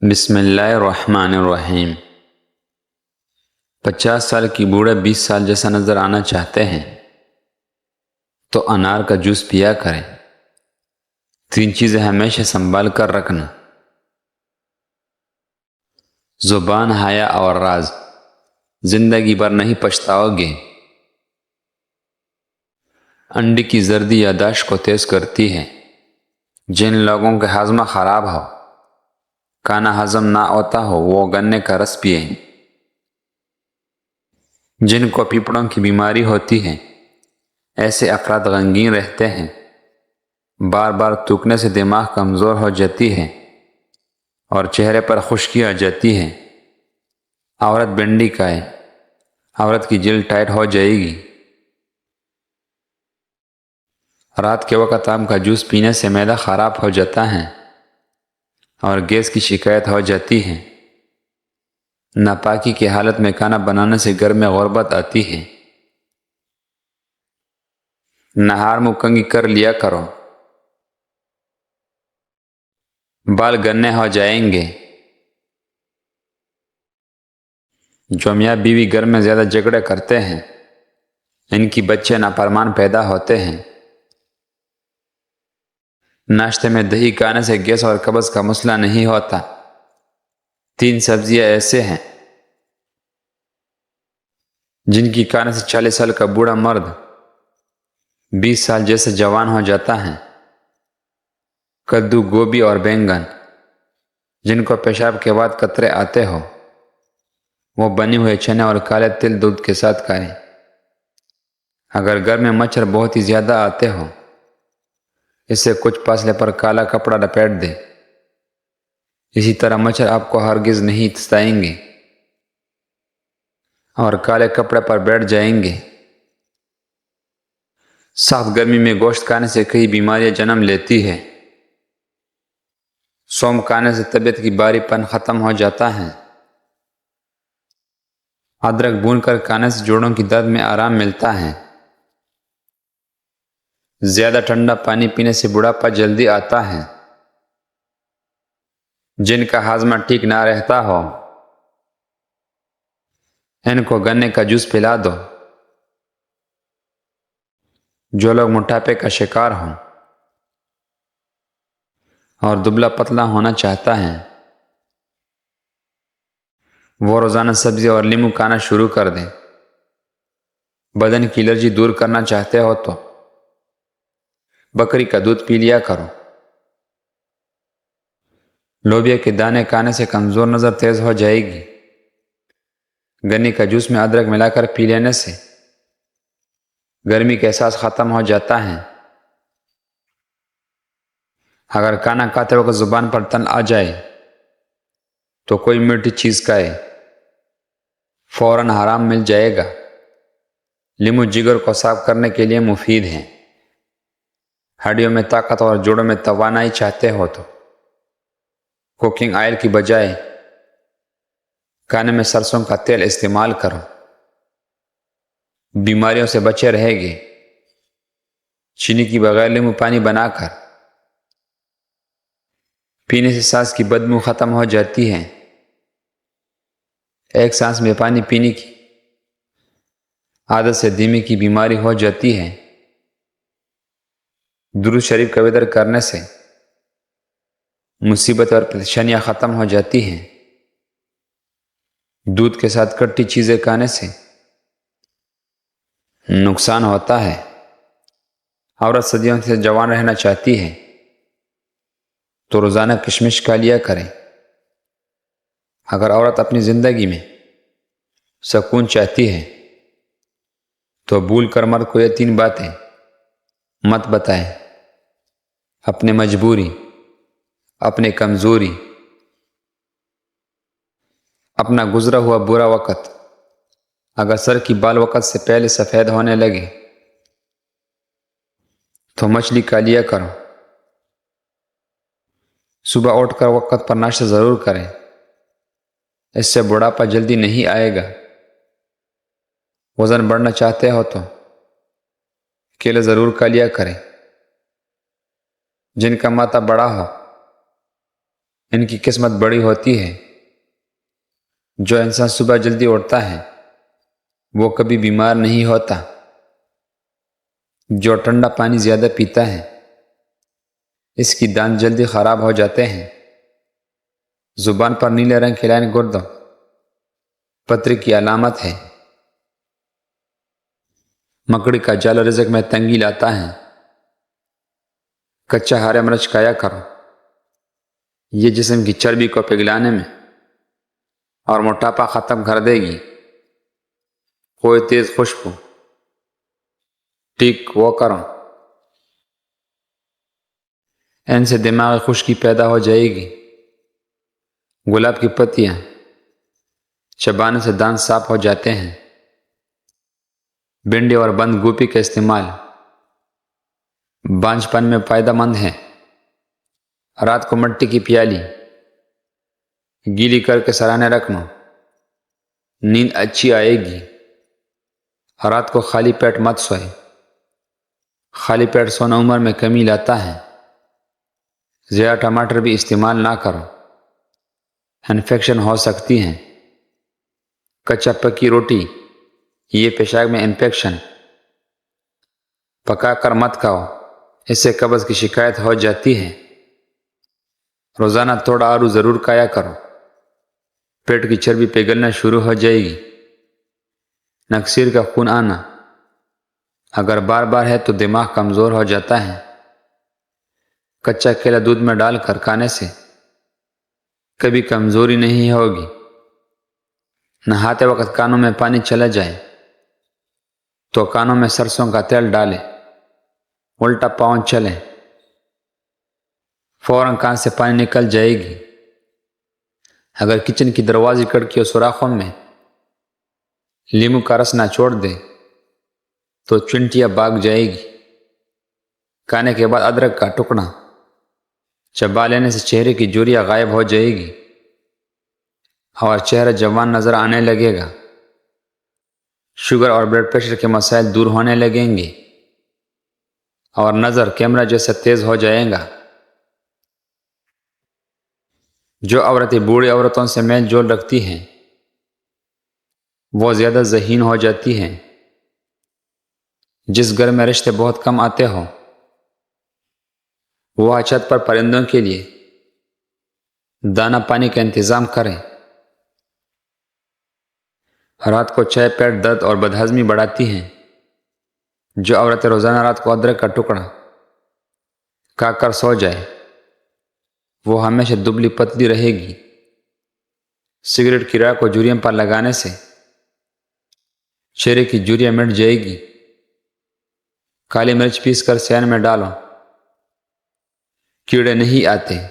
بسم اللہ الرحمن الرحیم۔ 50 سال کی بوڑھے 20 سال جیسا نظر آنا چاہتے ہیں تو انار کا جوس پیا کریں۔ 3 چیزیں ہمیشہ سنبھال کر رکھنا: زبان، حیا اور راز، زندگی بھر نہیں پچھتاؤ گے۔ انڈے کی زردی یادداشت کو تیز کرتی ہے۔ جن لوگوں کا ہاضمہ خراب ہو، کھانا ہضم نہ ہوتا ہو، وہ گنے کا رس پئیں۔ جن کو پھیپھڑوں کی بیماری ہوتی ہے، ایسے افراد غمگین رہتے ہیں۔ بار بار تھوکنے سے دماغ کمزور ہو جاتی ہے اور چہرے پر خشکی آ جاتی ہے۔ عورت بھنڈی کھائے، عورت کی جلد ٹائٹ ہو جائے گی۔ رات کے وقت آم کا جوس پینے سے معدہ خراب ہو جاتا ہے اور گیس کی شکایت ہو جاتی ہے۔ ناپاکی کی حالت میں کھانا بنانے سے گھر میں غربت آتی ہے۔ نہار منہ کنگھی کر لیا کرو، بال گنے ہو جائیں گے۔ جو میاں بیوی گھر میں زیادہ جھگڑے کرتے ہیں، ان کی بچے نافرمان پیدا ہوتے ہیں۔ ناشتے میں دہی کھانے سے گیس اور قبض کا مسئلہ نہیں ہوتا۔ 3 سبزیاں ایسے ہیں جن کی کھانے سے 40 سال کا بوڑھا مرد 20 سال جیسے جوان ہو جاتا ہے: کدو، گوبھی اور بینگن۔ جن کو پیشاب کے بعد قطرے آتے ہو، وہ بنے ہوئے چنے اور کالے تل دودھ کے ساتھ کھائیں۔ اگر گھر میں مچھر بہت ہی زیادہ آتے ہو، اس سے کچھ فاصلے پر کالا کپڑا لپیٹ دیں۔ اسی طرح مچھر آپ کو ہرگز نہیں ستائیں گے اور کالے کپڑے پر بیٹھ جائیں گے۔ سخت گرمی میں گوشت کھانے سے کئی بیماریاں جنم لیتی ہے۔ سونف کھانے سے طبیعت کی بھاری پن ختم ہو جاتا ہے۔ ادرک بھون کر کھانے سے جوڑوں کی درد میں آرام ملتا ہے۔ زیادہ ٹھنڈا پانی پینے سے بڑھاپا جلدی آتا ہے۔ جن کا ہاضمہ ٹھیک نہ رہتا ہو، ان کو گنے کا جوس پلا دو۔ جو لوگ موٹاپے کا شکار ہوں اور دبلا پتلا ہونا چاہتا ہے، وہ روزانہ سبزی اور لیمو کھانا شروع کر دیں۔ بدن کی الرجی دور کرنا چاہتے ہو تو بکری کا دودھ پی لیا کرو۔ لوبیا کے دانے کھانے سے کمزور نظر تیز ہو جائے گی۔ گنے کا جوس میں ادرک ملا کر پی لینے سے گرمی کا احساس ختم ہو جاتا ہے۔ اگر کھانا کھاتے وقت زبان پر تن آ جائے تو کوئی میٹھی چیز کھائے، فوراً آرام مل جائے گا۔ لیمو جگر کو صاف کرنے کے لیے مفید ہے۔ ہڈیوں میں طاقت اور جوڑوں میں توانائی چاہتے ہو تو کوکنگ آئل کی بجائے کھانے میں سرسوں کا تیل استعمال کرو۔ بیماریوں سے بچے رہے گے۔ چینی کی بغیر لیمو پانی بنا کر پینے سے سانس کی بدبو ختم ہو جاتی ہے۔ ایک سانس میں پانی پینے کی عادت سے دھیمے کی بیماری ہو جاتی ہے۔ درود شریف کا ورد کرنے سے مصیبت اور پریشانیاں ختم ہو جاتی ہیں۔ دودھ کے ساتھ کھٹی چیزیں کھانے سے نقصان ہوتا ہے۔ عورت صدیوں سے جوان رہنا چاہتی ہے تو روزانہ کشمش کھا لیا کریں۔ اگر عورت اپنی زندگی میں سکون چاہتی ہے تو بھول کر مرد کو یہ 3 باتیں مت بتائیں: اپنے مجبوری، اپنے کمزوری، اپنا گزرا ہوا برا وقت۔ اگر سر کی بال وقت سے پہلے سفید ہونے لگے تو مچھلی کھا لیا کرو۔ صبح اٹھ کر وقت پر ناشتہ ضرور کریں، اس سے بڑھاپا جلدی نہیں آئے گا۔ وزن بڑھنا چاہتے ہو تو کیلے ضرور کھا لیا کریں۔ جن کا ماتھا بڑا ہو ان کی قسمت بڑی ہوتی ہے۔ جو انسان صبح جلدی اٹھتا ہے وہ کبھی بیمار نہیں ہوتا۔ جو ٹھنڈا پانی زیادہ پیتا ہے اس کی دانت جلدی خراب ہو جاتے ہیں۔ زبان پر نیلے رنگ کی لائن گردوں پتری کی علامت ہے۔ مکڑی کا جال رزق میں تنگی لاتا ہے۔ کچا ہرا مرچ کھایا کرو، یہ جسم کی چربی کو پگھلانے میں اور موٹاپا ختم کر دے گی۔ کوئی تیز خوشبو ٹھیک وہ کرو، ان سے دماغی خشکی پیدا ہو جائے گی۔ گلاب کی پتیاں چبانے سے دانت صاف ہو جاتے ہیں۔ بھنڈی اور بند گوبھی کا استعمال بانجھ پن میں فائدہ مند ہے۔ رات کو مٹی کی پیالی گیلی کر کے سرانے رکھنا، نیند اچھی آئے گی۔ رات کو خالی پیٹ مت سوئے، خالی پیٹ سونا عمر میں کمی لاتا ہے۔ زیادہ ٹماٹر بھی استعمال نہ کرو، انفیکشن ہو سکتی ہیں۔ کچا پکی روٹی یہ پیشاب میں انفیکشن، پکا کر مت کھاؤ، اس سے قبض کی شکایت ہو جاتی ہے۔ روزانہ تھوڑا آلو ضرور کھایا کرو، پیٹ کی چربی پگھلنا شروع ہو جائے گی۔ نکسیر کا خون آنا اگر بار بار ہے تو دماغ کمزور ہو جاتا ہے۔ کچا کیلا دودھ میں ڈال کر کھانے سے کبھی کمزوری نہیں ہوگی۔ نہاتے وقت کانوں میں پانی چلا جائے تو کانوں میں سرسوں کا تیل ڈالیں، الٹا پاؤں چلیں، فوراً کان سے پانی نکل جائے گی۔ اگر کچن کی دروازے کھڑکی اور سوراخوں میں لیموں کا رس نہ چھوڑ دے تو چنٹیاں بھاگ جائے گی۔ کھانے کے بعد ادرک کا ٹکڑا چبا لینے سے چہرے کی جھریاں غائب ہو جائے گی اور چہرہ جوان نظر آنے لگے گا۔ شوگر اور بلڈ پریشر کے مسائل دور ہونے لگیں گے اور نظر کیمرہ جیسا تیز ہو جائے گا۔ جو عورتیں بوڑھی عورتوں سے میل جول رکھتی ہیں وہ زیادہ ذہین ہو جاتی ہیں۔ جس گھر میں رشتے بہت کم آتے ہو وہ چھت پر پرندوں کے لیے دانہ پانی کا انتظام کریں۔ رات کو چائے پیٹ درد اور بدہضمی بڑھاتی ہیں۔ جو عورتیں روزانہ رات کو ادرک کا ٹکڑا کھا کر سو جائے وہ ہمیشہ دبلی پتلی رہے گی۔ سگریٹ کی راکھ کو جھریوں پر لگانے سے چہرے کی جھریاں مٹ جائے گی۔ کالی مرچ پیس کر سیان میں ڈالو، کیڑے نہیں آتے۔